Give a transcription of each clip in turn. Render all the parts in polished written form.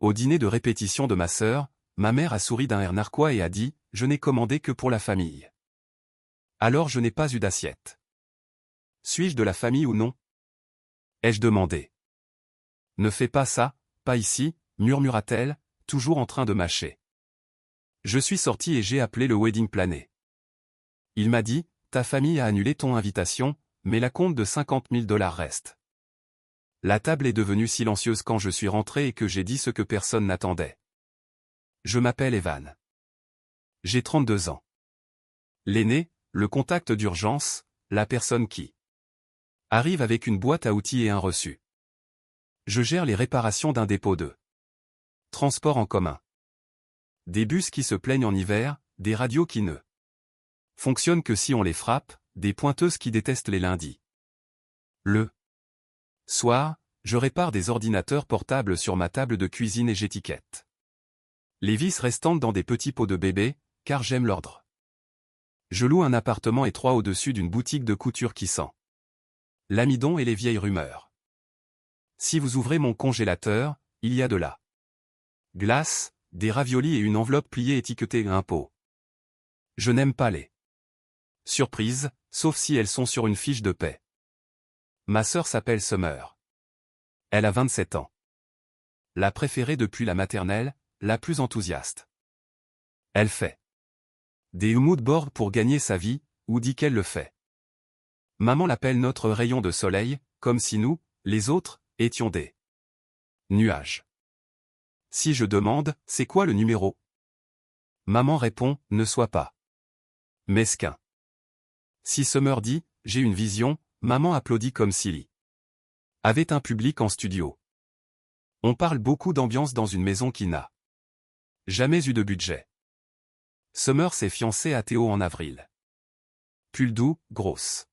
Au dîner de répétition de ma sœur, ma mère a souri d'un air narquois et a dit « Je n'ai commandé que pour la famille. » Alors je n'ai pas eu d'assiette. Suis-je de la famille ou non? Ai-je demandé. Ne fais pas ça, pas ici, murmura-t-elle, toujours en train de mâcher. Je suis sorti et j'ai appelé le wedding planner. Il m'a dit, ta famille a annulé ton invitation, mais la compte de $50 000 reste. La table est devenue silencieuse quand je suis rentré et que j'ai dit ce que personne n'attendait. Je m'appelle Evan. J'ai 32 ans. L'aîné, le contact d'urgence, la personne qui arrive avec une boîte à outils et un reçu. Je gère les réparations d'un dépôt de transport en commun. Des bus qui se plaignent en hiver, des radios qui ne fonctionnent que si on les frappe, des pointeuses qui détestent les lundis. Le soir, je répare des ordinateurs portables sur ma table de cuisine et j'étiquette les vis restantes dans des petits pots de bébé, car j'aime l'ordre. Je loue un appartement étroit au-dessus d'une boutique de couture qui sent l'amidon et les vieilles rumeurs. Si vous ouvrez mon congélateur, il y a de la glace, des raviolis et une enveloppe pliée étiquetée un pot. Je n'aime pas les surprises, sauf si elles sont sur une fiche de paie. Ma sœur s'appelle Summer. Elle a 27 ans. La préférée depuis la maternelle, la plus enthousiaste. Elle fait des mood boards pour gagner sa vie, ou dit qu'elle le fait. Maman l'appelle notre rayon de soleil, comme si nous, les autres, étions des nuages. Si je demande, c'est quoi le numéro? Maman répond, ne sois pas mesquin. Si Summer dit, j'ai une vision, maman applaudit comme s'il avait un public en studio. On parle beaucoup d'ambiance dans une maison qui n'a jamais eu de budget. Summer s'est fiancée à Théo en avril. Pull doux, grosse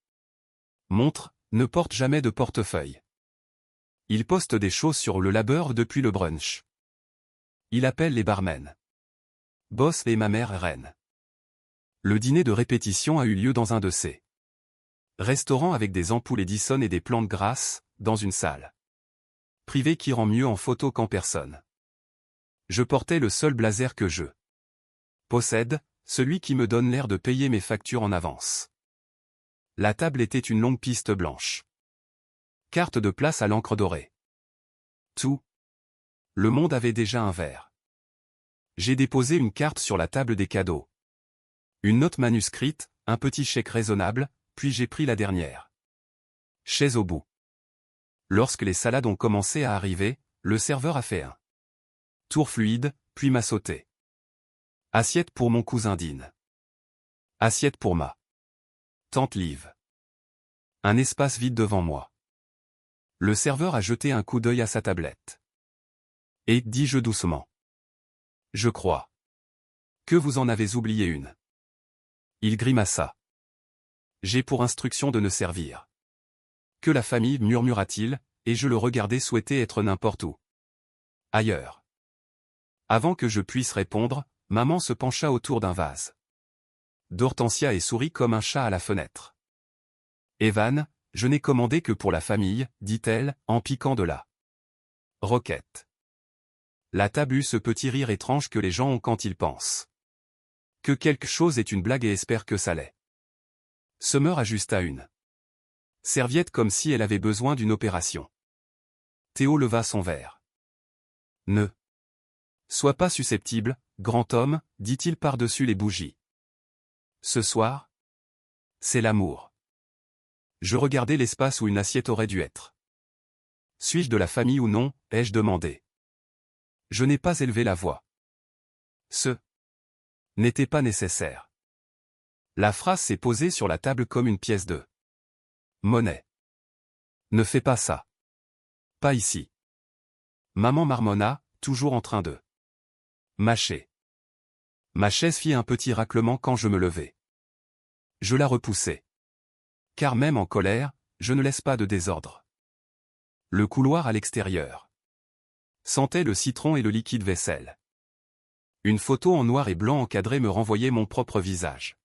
montre, ne porte jamais de portefeuille. Il poste des choses sur le labeur depuis le brunch. Il appelle les barmen boss et ma mère reine. Le dîner de répétition a eu lieu dans un de ces restaurants avec des ampoules Edison et des plantes grasses, dans une salle privée qui rend mieux en photo qu'en personne. Je portais le seul blazer que je possède, celui qui me donne l'air de payer mes factures en avance. La table était une longue piste blanche. Carte de place à l'encre dorée. Tout le monde avait déjà un verre. J'ai déposé une carte sur la table des cadeaux. Une note manuscrite, un petit chèque raisonnable, puis j'ai pris la dernière chaise au bout. Lorsque les salades ont commencé à arriver, le serveur a fait un tour fluide, puis m'a sauté. Assiette pour mon cousin Dean. Assiette pour ma tante Liv. Un espace vide devant moi. Le serveur a jeté un coup d'œil à sa tablette. Et, dis-je doucement. Je crois que vous en avez oublié une. Il grimaça. J'ai pour instruction de ne servir que la famille, murmura-t-il, et je le regardais souhaiter être n'importe où ailleurs. Avant que je puisse répondre, maman se pencha autour d'un vase d'hortensia et sourit comme un chat à la fenêtre. Evan, je n'ai commandé que pour la famille, dit-elle, en piquant de la roquette. La table eut ce petit rire étrange que les gens ont quand ils pensent que quelque chose est une blague et espèrent que ça l'est. Summer ajusta une serviette comme si elle avait besoin d'une opération. Théo leva son verre. Ne sois pas susceptible, grand homme, dit-il par-dessus les bougies. Ce soir, c'est l'amour. Je regardais l'espace où une assiette aurait dû être. Suis-je de la famille ou non, ai-je demandé. Je n'ai pas élevé la voix. Ce n'était pas nécessaire. La phrase s'est posée sur la table comme une pièce de monnaie. Ne fais pas ça. Pas ici. Maman marmonna, toujours en train de mâcher. Ma chaise fit un petit raclement quand je me levai. Je la repoussai. Car même en colère, je ne laisse pas de désordre. Le couloir à l'extérieur sentait le citron et le liquide vaisselle. Une photo en noir et blanc encadrée me renvoyait mon propre visage.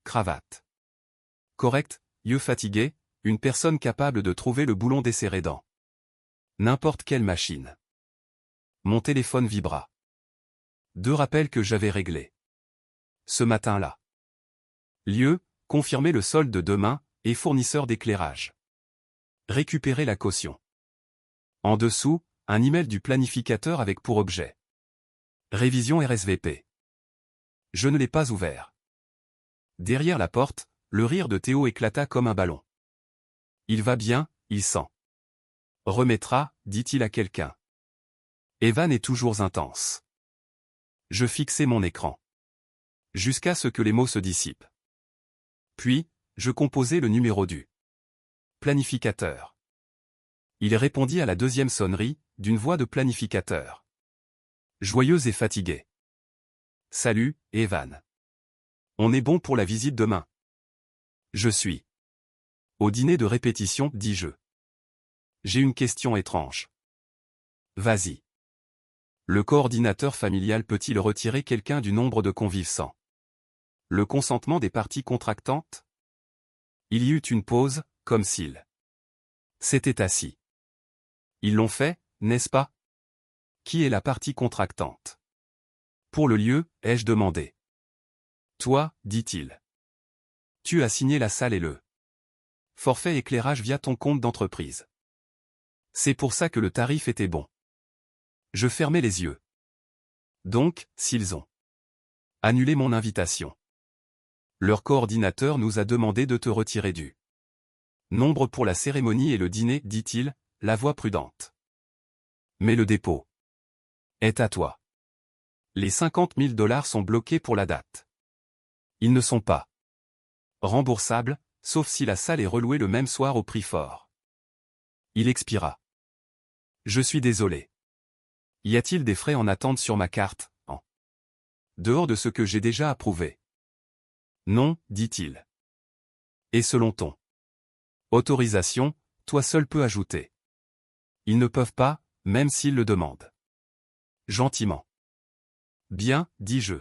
Cravate correcte, yeux fatigués, une personne capable de trouver le boulon desserré dans n'importe quelle machine. Mon téléphone vibra. 2 rappels que j'avais réglés. Ce matin-là. Lieu, confirmer le solde de demain, et fournisseur d'éclairage. Récupérer la caution. En dessous, un email du planificateur avec pour objet. Révision RSVP. Je ne l'ai pas ouvert. Derrière la porte, le rire de Théo éclata comme un ballon. Il va bien, il sent. Remettra, dit-il à quelqu'un. Evan est toujours intense. Je fixai mon écran. Jusqu'à ce que les mots se dissipent. Puis, je composai le numéro du planificateur. Il répondit à la deuxième sonnerie, d'une voix de planificateur. Joyeuse et fatiguée. Salut, Evan. On est bon pour la visite demain. Je suis. Au dîner de répétition, dis-je. J'ai une question étrange. Vas-y. Le coordinateur familial peut-il retirer quelqu'un du nombre de convives sans le consentement des parties contractantes? Il y eut une pause, comme s'ils s'étaient assis. Ils l'ont fait, n'est-ce pas? Qui est la partie contractante? Pour le lieu, ai-je demandé. Toi, dit-il. Tu as signé la salle et le forfait éclairage via ton compte d'entreprise. C'est pour ça que le tarif était bon. Je fermais les yeux. Donc, s'ils ont annulé mon invitation. Leur coordinateur nous a demandé de te retirer du nombre pour la cérémonie et le dîner, dit-il, la voix prudente. Mais le dépôt est à toi. Les 50 000 $ sont bloqués pour la date. Ils ne sont pas remboursables, sauf si la salle est relouée le même soir au prix fort. Il expira. Je suis désolé. Y a-t-il des frais en attente sur ma carte, en dehors de ce que j'ai déjà approuvé? Non, dit-il. Et selon ton autorisation, toi seul peux ajouter. Ils ne peuvent pas, même s'ils le demandent. Gentiment. Bien, dis-je.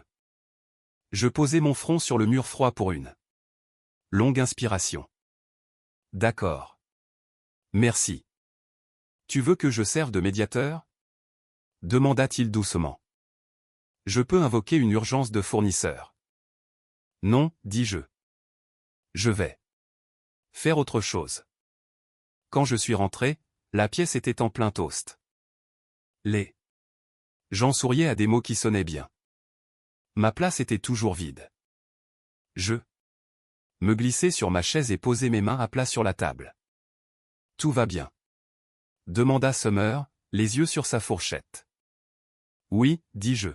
Je posai mon front sur le mur froid pour une longue inspiration. D'accord. Merci. Tu veux que je serve de médiateur? Demanda-t-il doucement. Je peux invoquer une urgence de fournisseur. Non, dis-je. Je vais faire autre chose. Quand je suis rentré, la pièce était en plein toast. Les gens souriaient à des mots qui sonnaient bien. Ma place était toujours vide. Je me glissai sur ma chaise et posai mes mains à plat sur la table. Tout va bien? Demanda Summer, les yeux sur sa fourchette. Oui, dis-je.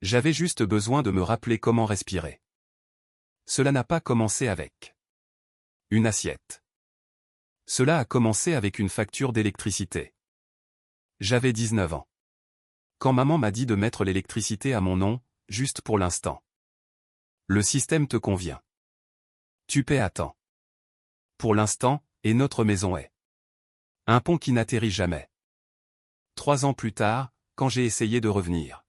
J'avais juste besoin de me rappeler comment respirer. Cela n'a pas commencé avec une assiette. Cela a commencé avec une facture d'électricité. J'avais 19 ans. Quand maman m'a dit de mettre l'électricité à mon nom, juste pour l'instant. Le système te convient. Tu paies à temps. Pour l'instant, et notre maison est un pont qui n'atterrit jamais. 3 ans plus tard, quand j'ai essayé de revenir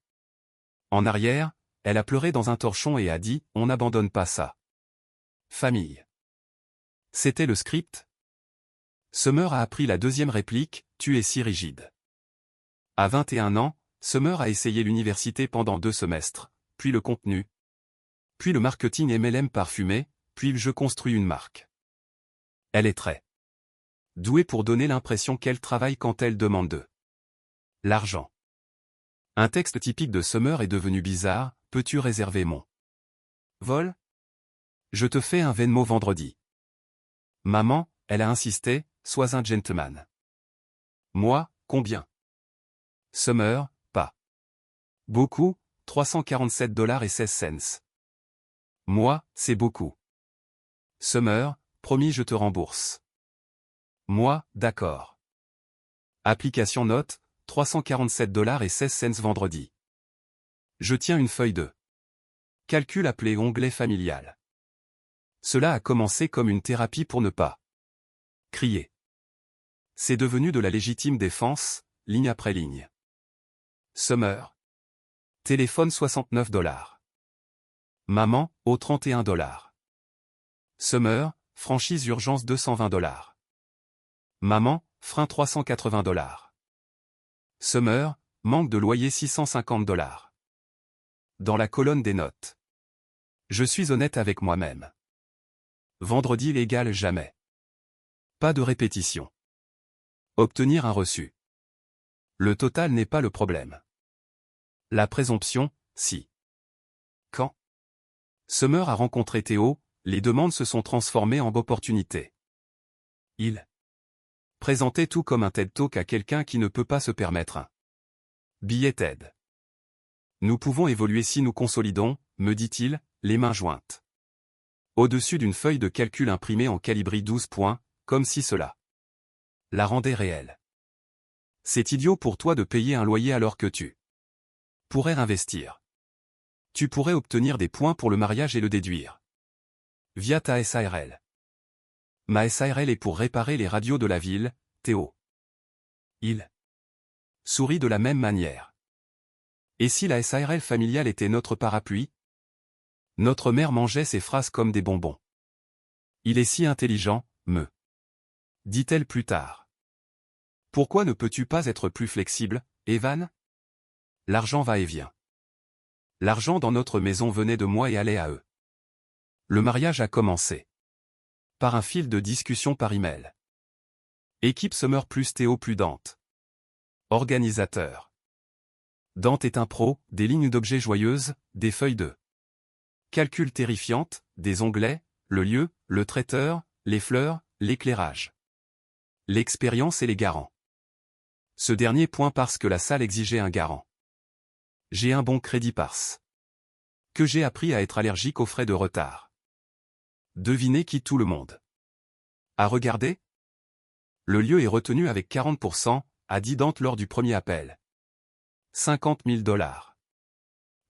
en arrière, elle a pleuré dans un torchon et a dit « On n'abandonne pas ça. » Famille. C'était le script? Summer a appris la deuxième réplique « Tu es si rigide. » À 21 ans, Summer a essayé l'université pendant 2 semestres, puis le contenu, puis le marketing MLM parfumé, puis je construis une marque. Elle est très douée pour donner l'impression qu'elle travaille quand elle demande de l'argent. Un texte typique de Summer est devenu bizarre, peux-tu réserver mon vol? Je te fais un Venmo vendredi. Maman, elle a insisté, sois un gentleman. Moi, combien? Summer, pas beaucoup, 347 $ et 16 cents. Moi, c'est beaucoup. Summer, promis je te rembourse. Moi, d'accord. Application note, 347 $ et 16 cents vendredi. Je tiens une feuille de calcul appelée onglet familial. Cela a commencé comme une thérapie pour ne pas crier. C'est devenu de la légitime défense, ligne après ligne. Summer. Téléphone 69 $. Maman, au 31 $. Summer, franchise urgence 220 $. Maman, frein 380 $. Summer, manque de loyer $650. Dans la colonne des notes. Je suis honnête avec moi-même. Vendredi égale jamais. Pas de répétition. Obtenir un reçu. Le total n'est pas le problème. La présomption, si. Quand Summer a rencontré Théo, les demandes se sont transformées en opportunités. Il présentait tout comme un TED Talk à quelqu'un qui ne peut pas se permettre un billet TED. Nous pouvons évoluer si nous consolidons, me dit-il, les mains jointes. Au-dessus d'une feuille de calcul imprimée en calibri 12 points, comme si cela la rendait réelle. C'est idiot pour toi de payer un loyer alors que tu pourrais investir. Tu pourrais obtenir des points pour le mariage et le déduire via ta SARL. Ma SARL est pour réparer les radios de la ville, Théo. Il sourit de la même manière. Et si la SARL familiale était notre parapluie? Notre mère mangeait ses phrases comme des bonbons. Il est si intelligent, me dit-elle plus tard. Pourquoi ne peux-tu pas être plus flexible, Evan? L'argent va et vient. L'argent dans notre maison venait de moi et allait à eux. Le mariage a commencé par un fil de discussion par email. Équipe Summer plus Théo plus Dante. Organisateur. Dante est un pro, des lignes d'objets joyeuses, des feuilles de calcul terrifiantes, des onglets, le lieu, le traiteur, les fleurs, l'éclairage. L'expérience et les garants. Ce dernier point parce que la salle exigeait un garant. J'ai un bon crédit parce que j'ai appris à être allergique aux frais de retard. Devinez qui tout le monde a regardé? Le lieu est retenu avec 40%, a dit Dante lors du premier appel. $50 000.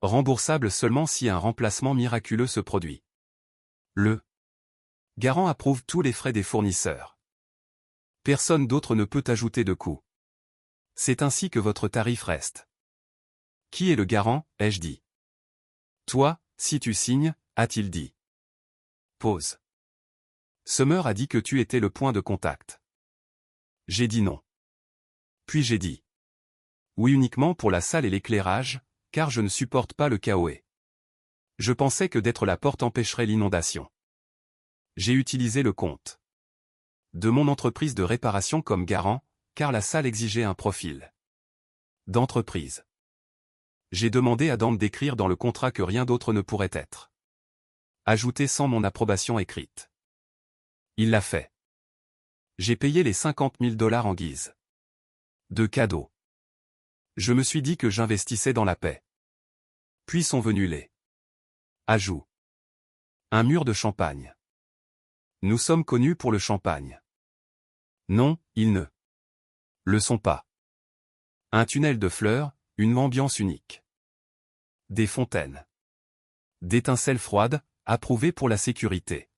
Remboursable seulement si un remplacement miraculeux se produit. Le garant approuve tous les frais des fournisseurs. Personne d'autre ne peut ajouter de coût. C'est ainsi que votre tarif reste. Qui est le garant, ai-je dit. Toi, si tu signes, a-t-il dit. Pause. Summer a dit que tu étais le point de contact. J'ai dit non. Puis j'ai dit oui uniquement pour la salle et l'éclairage, car je ne supporte pas le chaos. Je pensais que d'être la porte empêcherait l'inondation. J'ai utilisé le compte de mon entreprise de réparation comme garant, car la salle exigeait un profil d'entreprise. J'ai demandé à Dante d'écrire dans le contrat que rien d'autre ne pourrait être ajouté sans mon approbation écrite. Il l'a fait. J'ai payé les $50 000 en guise de cadeau. Je me suis dit que j'investissais dans la paix. Puis sont venus les ajouts. Un mur de champagne. Nous sommes connus pour le champagne. Non, ils ne le sont pas. Un tunnel de fleurs, une ambiance unique. Des fontaines. D'étincelles froides, approuvées pour la sécurité.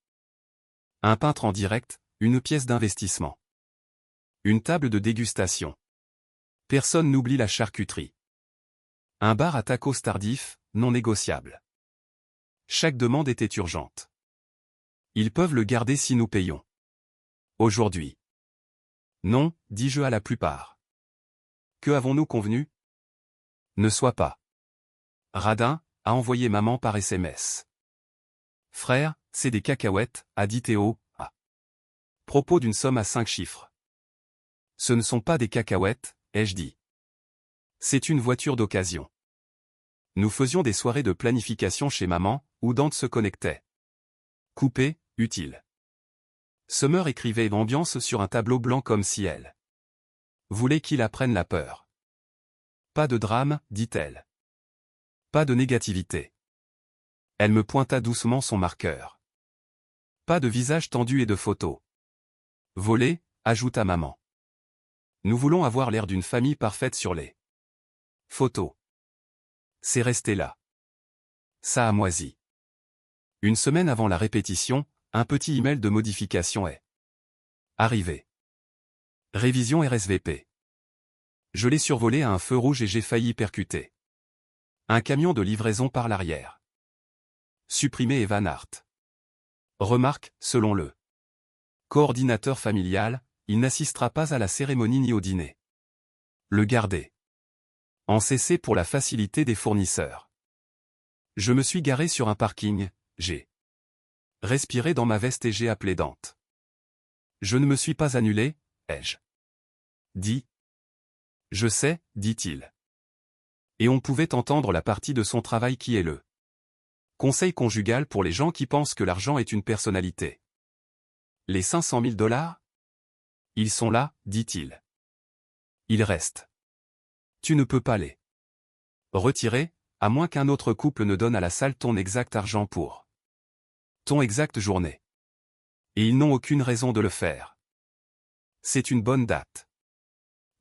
Un peintre en direct, une pièce d'investissement. Une table de dégustation. Personne n'oublie la charcuterie. Un bar à tacos tardif, non négociable. Chaque demande était urgente. Ils peuvent le garder si nous payons. Aujourd'hui. Non, dis-je à la plupart. Que avons-nous convenu? Ne sois pas radin, a envoyé maman par SMS. Frère, c'est des cacahuètes, a dit Théo, à propos d'une somme à 5 chiffres. Ce ne sont pas des cacahuètes, ai-je dit. C'est une voiture d'occasion. Nous faisions des soirées de planification chez maman, où Dante se connectait. Coupé, utile. Summer écrivait une ambiance sur un tableau blanc comme si elle voulait qu'il apprenne la peur. Pas de drame, dit-elle. Pas de négativité. Elle me pointa doucement son marqueur. Pas de visage tendu et de photos volées, ajouta maman. Nous voulons avoir l'air d'une famille parfaite sur les photos. C'est resté là. Ça a moisi. Une semaine avant la répétition, un petit email de modification est arrivé. Révision RSVP. Je l'ai survolé à un feu rouge et j'ai failli percuter un camion de livraison par l'arrière. Supprimer Evan Hart. Remarque, selon le coordinateur familial, il n'assistera pas à la cérémonie ni au dîner. Le garder En cessé pour la facilité des fournisseurs. Je me suis garé sur un parking, j'ai respiré dans ma veste et j'ai appelé Dante. Je ne me suis pas annulé, ai-je dit. Je sais, dit-il. Et on pouvait entendre la partie de son travail qui est le conseil conjugal pour les gens qui pensent que l'argent est une personnalité. Les 500 000 $? Ils sont là, dit-il. Ils restent. Tu ne peux pas les retirer, à moins qu'un autre couple ne donne à la salle ton exact argent pour ton exacte journée. Et ils n'ont aucune raison de le faire. C'est une bonne date.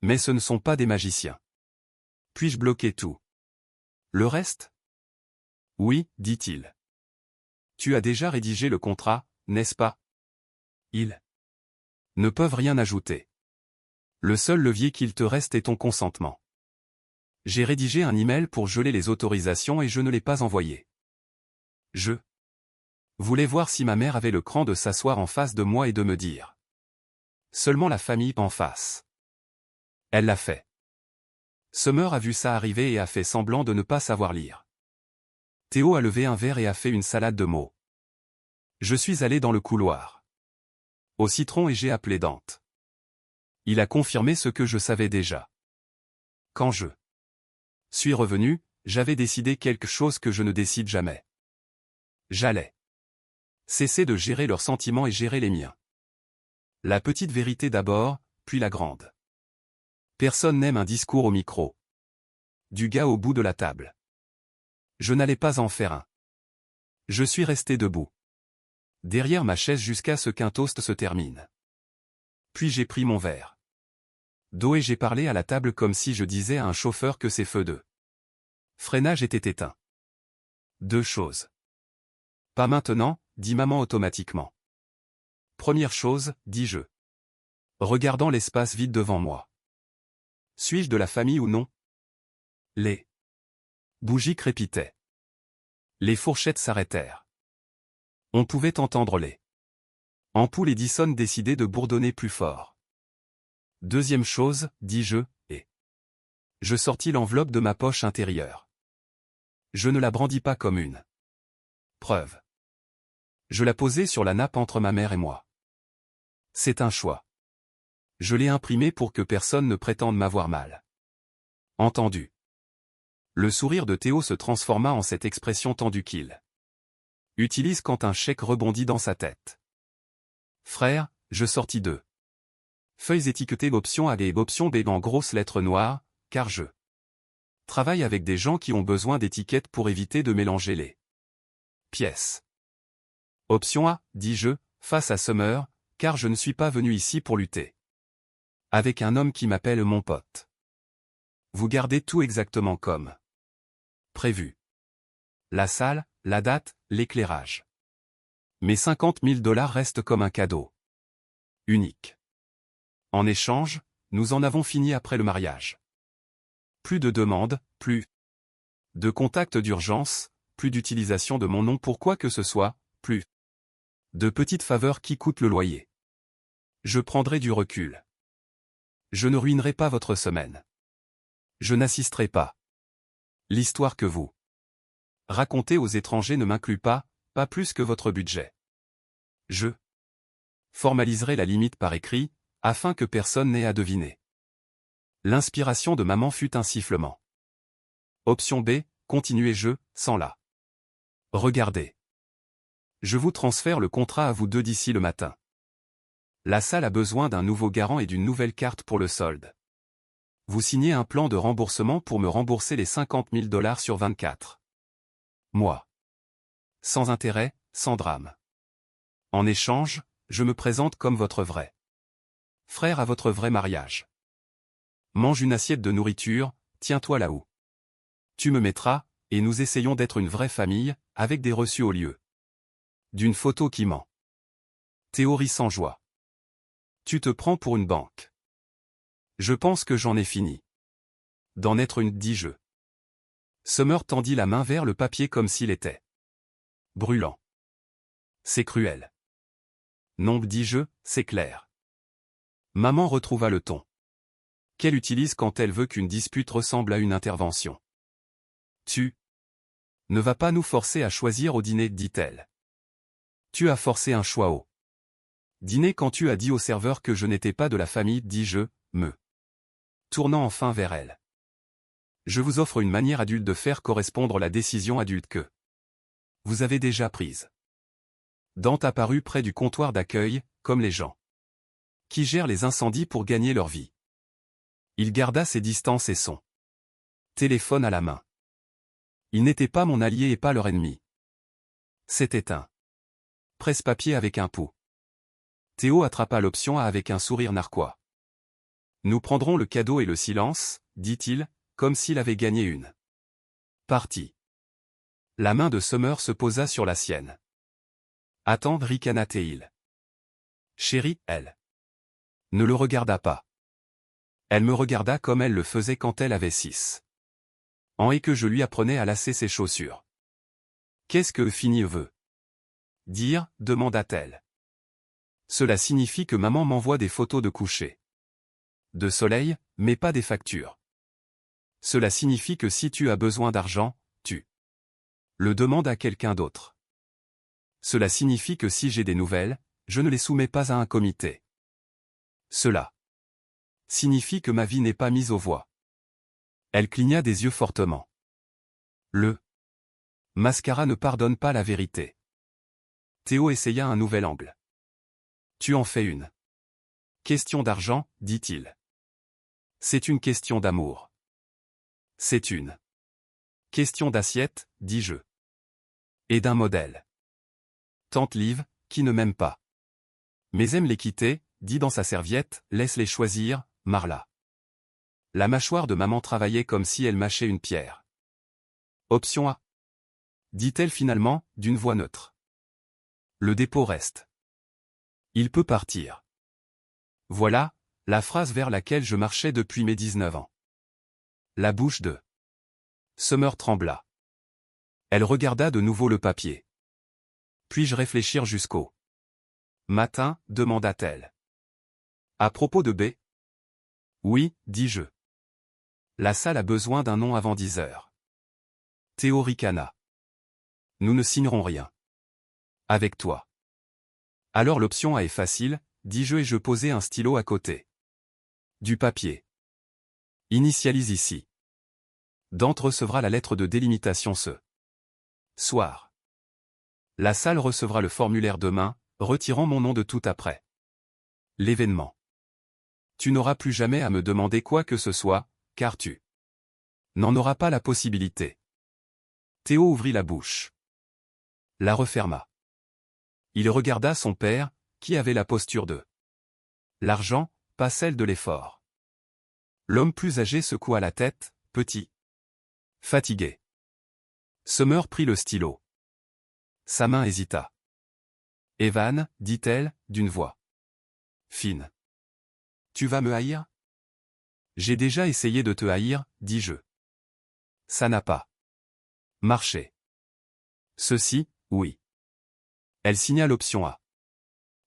Mais ce ne sont pas des magiciens. Puis-je bloquer tout? Le reste? Oui, dit-il. Tu as déjà rédigé le contrat, n'est-ce pas? Ils ne peuvent rien ajouter. Le seul levier qu'il te reste est ton consentement. J'ai rédigé un email pour geler les autorisations et je ne l'ai pas envoyé. Je voulais voir si ma mère avait le cran de s'asseoir en face de moi et de me dire. Seulement la famille en face. Elle l'a fait. Summer a vu ça arriver et a fait semblant de ne pas savoir lire. Théo a levé un verre et a fait une salade de mots. Je suis allé dans le couloir. Au citron et j'ai appelé Dante. Il a confirmé ce que je savais déjà. Quand je suis revenu, j'avais décidé quelque chose que je ne décide jamais. J'allais cesser de gérer leurs sentiments et gérer les miens. La petite vérité d'abord, puis la grande. Personne n'aime un discours au micro. Du gars au bout de la table. Je n'allais pas en faire un. Je suis resté debout. Derrière ma chaise jusqu'à ce qu'un toast se termine. Puis j'ai pris mon verre d'eau et j'ai parlé à la table comme si je disais à un chauffeur que ses feux de freinage étaient éteints. Deux choses. Pas maintenant, dit maman automatiquement. Première chose, dis-je, regardant l'espace vide devant moi. Suis-je de la famille ou non? Les bougies crépitaient. Les fourchettes s'arrêtèrent. On pouvait entendre les ampoules Edison décider de bourdonner plus fort. Deuxième chose, dis-je, et je sortis l'enveloppe de ma poche intérieure. Je ne la brandis pas comme une preuve. Je la posai sur la nappe entre ma mère et moi. C'est un choix. Je l'ai imprimé pour que personne ne prétende m'avoir mal entendu. Le sourire de Théo se transforma en cette expression tendue qu'il utilise quand un chèque rebondit dans sa tête. Frère, je sortis deux feuilles étiquetées option A et option B en grosses lettres noires, car je travaille avec des gens qui ont besoin d'étiquettes pour éviter de mélanger les pièces. Option A, dis-je, face à Summer, car je ne suis pas venu ici pour lutter avec un homme qui m'appelle mon pote. Vous gardez tout exactement comme prévu. La salle, la date, l'éclairage. Mes 50 000 $ restent comme un cadeau unique. En échange, nous en avons fini après le mariage. Plus de demandes, plus de contacts d'urgence, plus d'utilisation de mon nom pour quoi que ce soit, plus de petites faveurs qui coûtent le loyer. Je prendrai du recul. Je ne ruinerai pas votre semaine. Je n'assisterai pas. L'histoire que vous racontez aux étrangers ne m'inclut pas plus que votre budget. Je formaliserai la limite par écrit, afin que personne n'ait à deviner. L'inspiration de maman fut un sifflement. Option B, continuai-je, sans la regarder. Je vous transfère le contrat à vous deux d'ici le matin. La salle a besoin d'un nouveau garant et d'une nouvelle carte pour le solde. Vous signez un plan de remboursement pour me rembourser les 50 000 $ sur 24 mois. Sans intérêt, sans drame. En échange, je me présente comme votre vrai frère à votre vrai mariage. Mange une assiette de nourriture, tiens-toi là où tu me mettras, et nous essayons d'être une vraie famille, avec des reçus au lieu d'une photo qui ment. Théorie sans joie. Tu te prends pour une banque. Je pense que j'en ai fini d'en être une, dis-je. Summer tendit la main vers le papier comme s'il était brûlant. C'est cruel. Non, dis-je, c'est clair. Maman retrouva le ton. qu'elle utilise quand elle veut qu'une dispute ressemble à une intervention. Tu ne vas pas nous forcer à choisir au dîner, dit-elle. Tu as forcé un choix au dîner quand tu as dit au serveur que je n'étais pas de la famille, dis-je, me tournant enfin vers elle. Je vous offre une manière adulte de faire correspondre la décision adulte que vous avez déjà prise. Dante apparut près du comptoir d'accueil, comme les gens qui gèrent les incendies pour gagner leur vie. Il garda ses distances et son téléphone à la main. Il n'était pas mon allié et pas leur ennemi. C'était un presse-papier avec un pouls. Théo attrapa l'option A avec un sourire narquois. Nous prendrons le cadeau et le silence, dit-il, comme s'il avait gagné une partie. La main de Summer se posa sur la sienne. Attends, ricana Théil. Chérie, elle ne le regarda pas. Elle me regarda comme elle le faisait quand elle avait 6 ans et que je lui apprenais à lasser ses chaussures. Qu'est-ce que fini veut dire, demanda-t-elle. Cela signifie que maman m'envoie des photos de coucher de soleil, mais pas des factures. Cela signifie que si tu as besoin d'argent, tu le demandes à quelqu'un d'autre. Cela signifie que si j'ai des nouvelles, je ne les soumets pas à un comité. Cela signifie que ma vie n'est pas mise aux voix. Elle cligna des yeux fortement. Le mascara ne pardonne pas la vérité. Théo essaya un nouvel angle. Tu en fais une question d'argent, dit-il. C'est une question d'amour. C'est une question d'assiette, dis-je. Et d'un modèle. Tante Liv, qui ne m'aime pas, mais aime les quitter, dit dans sa serviette, laisse-les choisir, Marla. La mâchoire de maman travaillait comme si elle mâchait une pierre. Option A. Dit-elle finalement, d'une voix neutre. Le dépôt reste. Il peut partir. Voilà, la phrase vers laquelle je marchais depuis mes 19 ans. La bouche de Summer trembla. Elle regarda de nouveau le papier. Puis-je réfléchir jusqu'au matin, demanda-t-elle. À propos de B? Oui, dis-je. La salle a besoin d'un nom avant 10 heures. Théo ricana. Nous ne signerons rien. Avec toi. Alors l'option A est facile, dis-je et je posai un stylo à côté du papier. Initialise ici. Dante recevra la lettre de délimitation ce soir. La salle recevra le formulaire demain, retirant mon nom de tout après l'événement. Tu n'auras plus jamais à me demander quoi que ce soit, car tu n'en auras pas la possibilité. Théo ouvrit la bouche. La referma. Il regarda son père, qui avait la posture de l'argent, pas celle de l'effort. L'homme plus âgé secoua la tête, petit. Fatigué. Summer prit le stylo. Sa main hésita. Evan, dit-elle, d'une voix fine. Tu vas me haïr? J'ai déjà essayé de te haïr, dis-je. Ça n'a pas marché. Ceci, oui. Elle signa l'option A.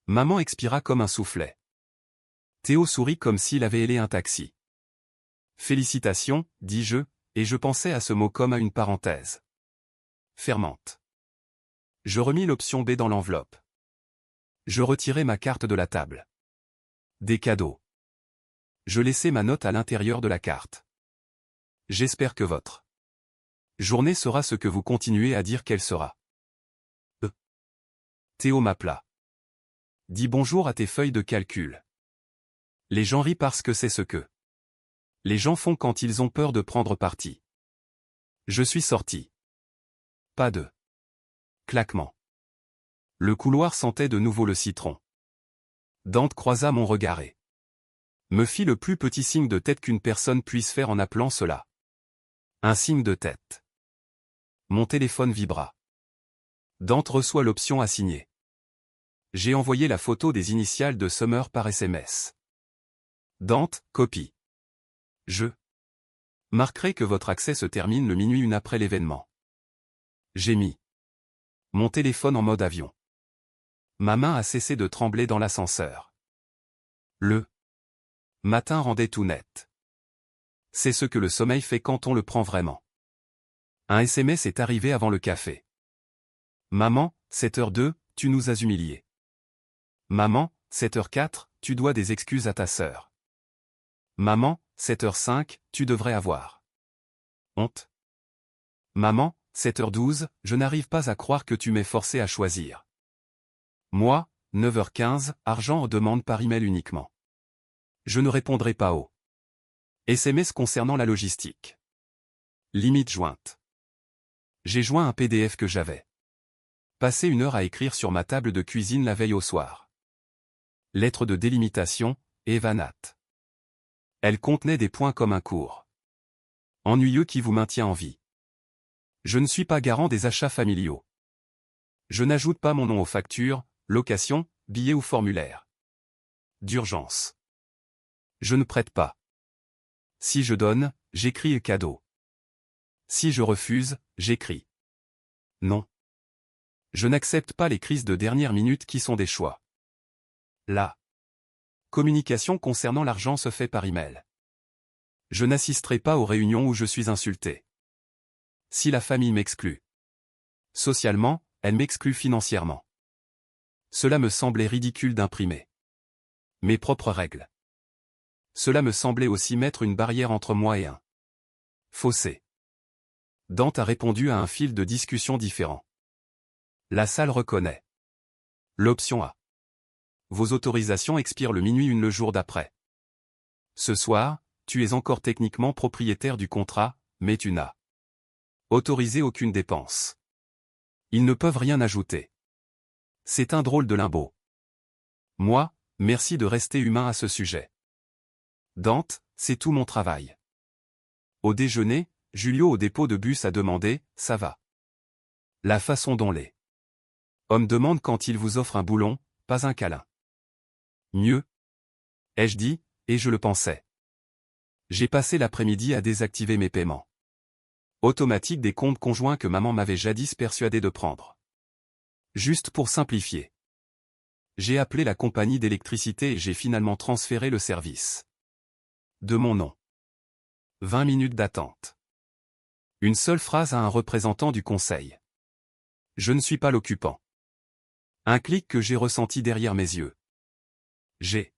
Maman expira comme un soufflet. Théo sourit comme s'il avait hélé un taxi. Félicitations, dis-je, et je pensais à ce mot comme à une parenthèse fermante. Je remis l'option B dans l'enveloppe. Je retirai ma carte de la table. Des cadeaux. Je laissai ma note à l'intérieur de la carte. J'espère que votre journée sera ce que vous continuez à dire qu'elle sera. Théo m'appela. Dis bonjour à tes feuilles de calcul. Les gens rient parce que c'est ce que les gens font quand ils ont peur de prendre parti. Je suis sorti. Pas de claquement. Le couloir sentait de nouveau le citron. Dante croisa mon regard et me fit le plus petit signe de tête qu'une personne puisse faire en appelant cela. Un signe de tête. Mon téléphone vibra. Dante reçoit l'option à signer. J'ai envoyé la photo des initiales de Summer par SMS. Dante, copie. Je marquerai que votre accès se termine le minuit 1 après l'événement. J'ai mis mon téléphone en mode avion. Ma main a cessé de trembler dans l'ascenseur. Le matin rendait tout net. C'est ce que le sommeil fait quand on le prend vraiment. Un SMS est arrivé avant le café. Maman, 7h02, tu nous as humiliés. Maman, 7h04, tu dois des excuses à ta sœur. Maman, 7h05, tu devrais avoir honte. Maman, 7h12, je n'arrive pas à croire que tu m'aies forcé à choisir. Moi, 9h15, argent demande par email uniquement. Je ne répondrai pas au SMS concernant la logistique. Limite jointe. J'ai joint un PDF que j'avais passé 1 heure à écrire sur ma table de cuisine la veille au soir. Lettre de délimitation, Eva Nat. Elle contenait des points comme un cours ennuyeux qui vous maintient en vie. Je ne suis pas garant des achats familiaux. Je n'ajoute pas mon nom aux factures, locations, billets ou formulaires d'urgence. Je ne prête pas. Si je donne, j'écris cadeau. Si je refuse, j'écris non. Je n'accepte pas les crises de dernière minute qui sont des choix. La communication concernant l'argent se fait par email. Je n'assisterai pas aux réunions où je suis insulté. Si la famille m'exclut socialement, elle m'exclut financièrement. Cela me semblait ridicule d'imprimer mes propres règles. Cela me semblait aussi mettre une barrière entre moi et un fossé. Dante a répondu à un fil de discussion différent. La salle reconnaît. L'option A. Vos autorisations expirent le minuit le jour d'après. Ce soir, tu es encore techniquement propriétaire du contrat, mais tu n'as autorisé aucune dépense. Ils ne peuvent rien ajouter. C'est un drôle de limbo. Moi, merci de rester humain à ce sujet. Dante, c'est tout mon travail. Au déjeuner, Julio au dépôt de bus a demandé « Ça va ?» La façon dont les hommes demandent quand ils vous offrent un boulon, pas un câlin. Mieux, ai-je dit, et je le pensais. J'ai passé l'après-midi à désactiver mes paiements automatiques des comptes conjoints que maman m'avait jadis persuadé de prendre. Juste pour simplifier. J'ai appelé la compagnie d'électricité et j'ai finalement transféré le service de mon nom. 20 minutes d'attente. Une seule phrase à un représentant du conseil. Je ne suis pas l'occupant. Un clic que j'ai ressenti derrière mes yeux. J'ai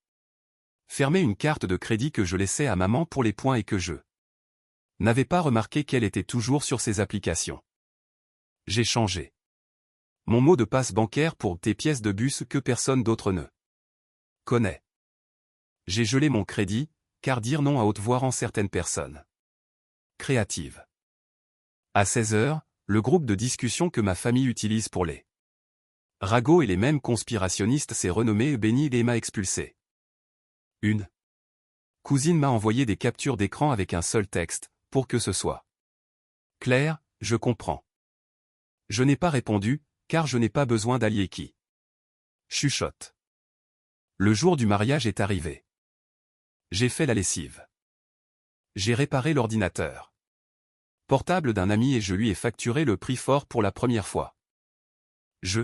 fermé une carte de crédit que je laissais à maman pour les points et que je n'avais pas remarqué qu'elle était toujours sur ses applications. J'ai changé mon mot de passe bancaire pour tes pièces de bus que personne d'autre ne connaît. J'ai gelé mon crédit, car dire non à haute voix rend certaines personnes créatives. À 16h, le groupe de discussion que ma famille utilise pour les ragots et les mêmes conspirationnistes s'est renommé Béni et m'a expulsé. Une cousine m'a envoyé des captures d'écran avec un seul texte, pour que ce soit clair, je comprends. Je n'ai pas répondu, car je n'ai pas besoin d'alliés qui chuchotent. Le jour du mariage est arrivé. J'ai fait la lessive. J'ai réparé l'ordinateur portable d'un ami et je lui ai facturé le prix fort pour la première fois. Je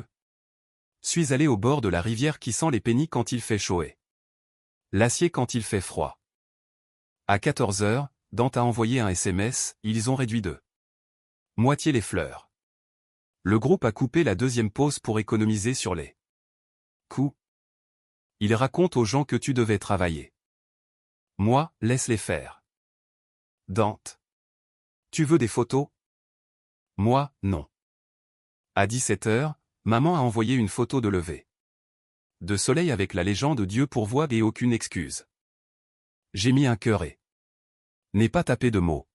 suis allé au bord de la rivière qui sent les pénis quand il fait chaud et l'acier quand il fait froid. À 14h, Dante a envoyé un SMS, ils ont réduit de moitié les fleurs. Le groupe a coupé la deuxième pause pour économiser sur les coûts. Il raconte aux gens que tu devais travailler. Moi, laisse-les faire. Dante. Tu veux des photos? Moi, non. À 17h, maman a envoyé une photo de lever de soleil avec la légende Dieu pourvoit et aucune excuse. J'ai mis un cœur et n'ai pas tapé de mots.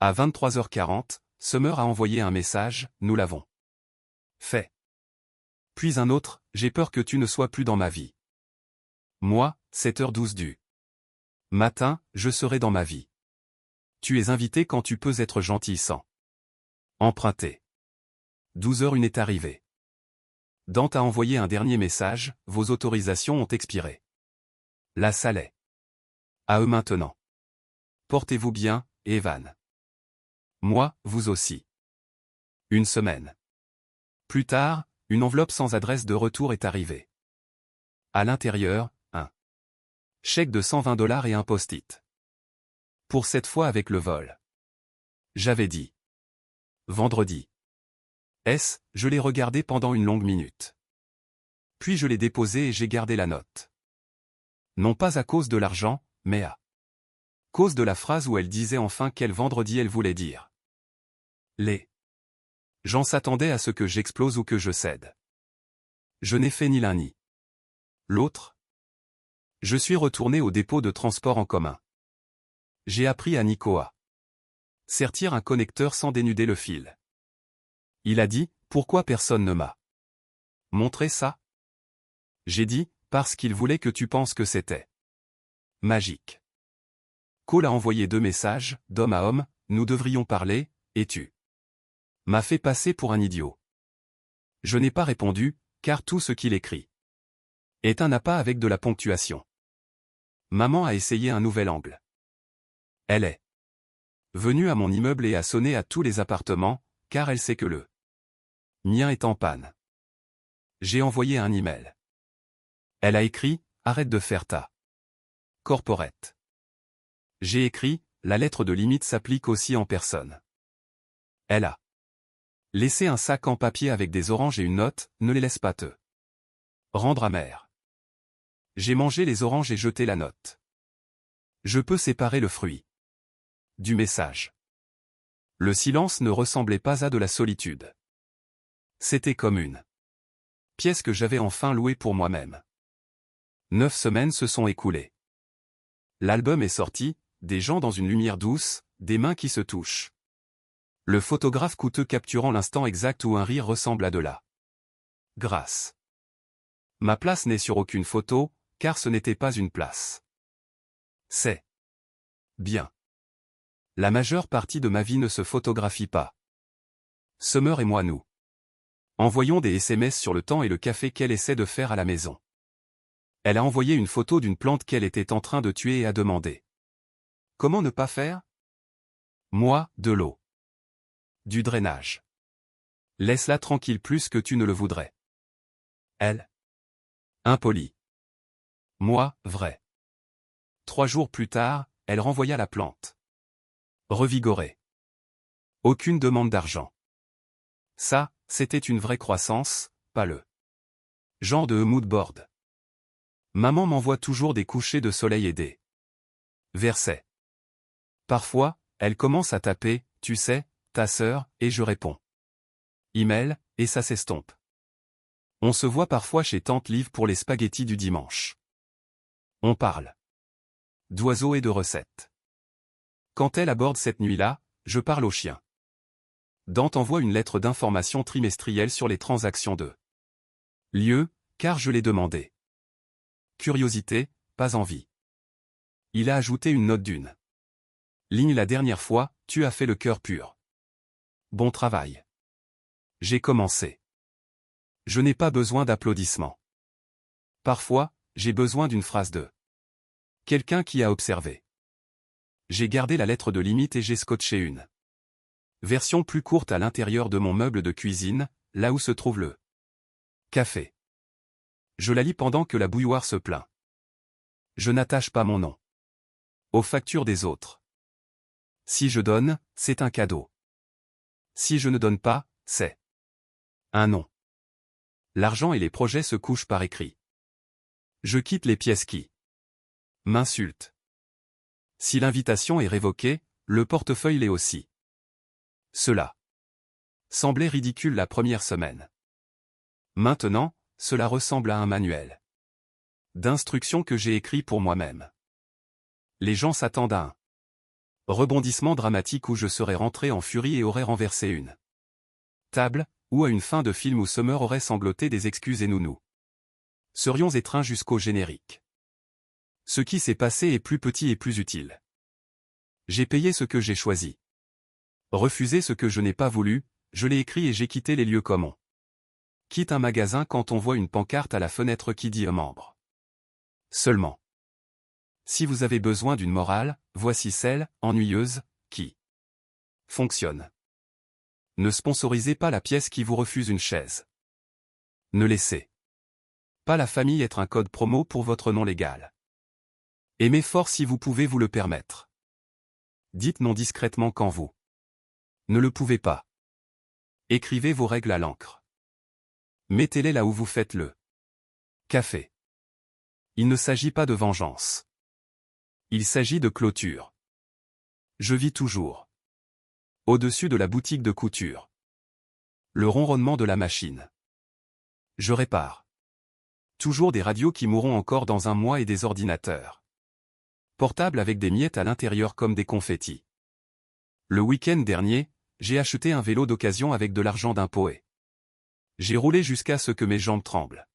À 23h40, Summer a envoyé un message, nous l'avons fait. Puis un autre, j'ai peur que tu ne sois plus dans ma vie. Moi, 7h12 du matin, je serai dans ma vie. Tu es invité quand tu peux être gentil sans emprunter. 12h01 est arrivée. Dante a envoyé un dernier message, vos autorisations ont expiré. La salle est à eux maintenant. Portez-vous bien, Evan. Moi, vous aussi. Une semaine plus tard, une enveloppe sans adresse de retour est arrivée. À l'intérieur, un chèque de $120 et un post-it. Pour cette fois avec le vol. J'avais dit. Vendredi. Je l'ai regardé pendant une longue minute. Puis je l'ai déposé et j'ai gardé la note. Non pas à cause de l'argent, mais à cause de la phrase où elle disait enfin quel vendredi elle voulait dire. Les gens s'attendaient à ce que j'explose ou que je cède. Je n'ai fait ni l'un ni l'autre. Je suis retourné au dépôt de transport en commun. J'ai appris à Nico à sertir un connecteur sans dénuder le fil. Il a dit, pourquoi personne ne m'a montré ça? J'ai dit, parce qu'il voulait que tu penses que c'était magique. Cole a envoyé 2 messages, d'homme à homme, nous devrions parler, et tu m'as fait passer pour un idiot. Je n'ai pas répondu, car tout ce qu'il écrit est un appât avec de la ponctuation. Maman a essayé un nouvel angle. Elle est venue à mon immeuble et a sonné à tous les appartements, car elle sait que le mien est en panne. J'ai envoyé un email. Elle a écrit, arrête de faire ta corporate. J'ai écrit, la lettre de limite s'applique aussi en personne. Elle a laissé un sac en papier avec des oranges et une note, ne les laisse pas te rendre amer. J'ai mangé les oranges et jeté la note. Je peux séparer le fruit du message. Le silence ne ressemblait pas à de la solitude. C'était comme une pièce que j'avais enfin louée pour moi-même. 9 semaines se sont écoulées. L'album est sorti, des gens dans une lumière douce, des mains qui se touchent. Le photographe coûteux capturant l'instant exact où un rire ressemble à de la grâce. Ma place n'est sur aucune photo, car ce n'était pas une place. C'est bien. La majeure partie de ma vie ne se photographie pas. Summer et moi nous envoyons des SMS sur le temps et le café qu'elle essaie de faire à la maison. Elle a envoyé une photo d'une plante qu'elle était en train de tuer et a demandé. Comment ne pas faire? Moi, de l'eau. Du drainage. Laisse-la tranquille plus que tu ne le voudrais. Elle. Impolie. Moi, vrai. 3 jours plus tard, elle renvoya la plante. Revigorée. Aucune demande d'argent. Ça, c'était une vraie croissance, pas le genre de mood board. Maman m'envoie toujours des couchers de soleil et des versets. Parfois, elle commence à taper, tu sais, ta sœur, et je réponds. Email, et ça s'estompe. On se voit parfois chez Tante Liv pour les spaghettis du dimanche. On parle d'oiseaux et de recettes. Quand elle aborde cette nuit-là, je parle au chien. Dante envoie une lettre d'information trimestrielle sur les transactions de lieu, car je l'ai demandé. Curiosité, pas envie. Il a ajouté une note d'une ligne la dernière fois, tu as fait le cœur pur. Bon travail. J'ai commencé. Je n'ai pas besoin d'applaudissements. Parfois, j'ai besoin d'une phrase de quelqu'un qui a observé. J'ai gardé la lettre de limite et j'ai scotché une version plus courte à l'intérieur de mon meuble de cuisine, là où se trouve le café. Je la lis pendant que la bouilloire se plaint. Je n'attache pas mon nom aux factures des autres. Si je donne, c'est un cadeau. Si je ne donne pas, c'est un non. L'argent et les projets se couchent par écrit. Je quitte les pièces qui m'insultent. Si l'invitation est révoquée, le portefeuille l'est aussi. Cela semblait ridicule la première semaine. Maintenant, cela ressemble à un manuel d'instructions que j'ai écrit pour moi-même. Les gens s'attendent à un rebondissement dramatique où je serais rentré en furie et aurais renversé une table, ou à une fin de film où Summer aurait sangloté des excuses et nous serions étreints jusqu'au générique. Ce qui s'est passé est plus petit et plus utile. J'ai payé ce que j'ai choisi. Refusé ce que je n'ai pas voulu, je l'ai écrit et j'ai quitté les lieux comme on quitte un magasin quand on voit une pancarte à la fenêtre qui dit « membre ». Seulement. Si vous avez besoin d'une morale, voici celle, ennuyeuse, qui fonctionne. Ne sponsorisez pas la pièce qui vous refuse une chaise. Ne laissez pas la famille être un code promo pour votre nom légal. Aimez fort si vous pouvez vous le permettre. Dites non discrètement quand vous ne le pouvez pas. Écrivez vos règles à l'encre. Mettez-les là où vous faites le café. Il ne s'agit pas de vengeance. Il s'agit de clôture. Je vis toujours au-dessus de la boutique de couture. Le ronronnement de la machine. Je répare. Toujours des radios qui mourront encore dans un mois et des ordinateurs portables avec des miettes à l'intérieur comme des confettis. Le week-end dernier, j'ai acheté un vélo d'occasion avec de l'argent d'impôt et j'ai roulé jusqu'à ce que mes jambes tremblent.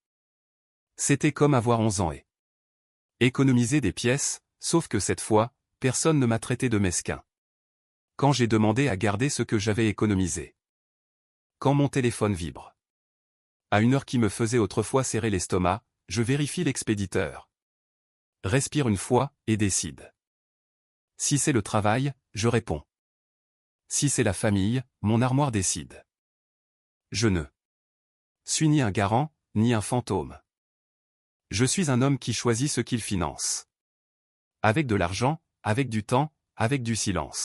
C'était comme avoir 11 ans et économiser des pièces, sauf que cette fois, personne ne m'a traité de mesquin. Quand j'ai demandé à garder ce que j'avais économisé. Quand mon téléphone vibre. À une heure qui me faisait autrefois serrer l'estomac, je vérifie l'expéditeur. Respire une fois, et décide. Si c'est le travail, je réponds. Si c'est la famille, mon armoire décide. Je ne suis ni un garant, ni un fantôme. Je suis un homme qui choisit ce qu'il finance. Avec de l'argent, avec du temps, avec du silence.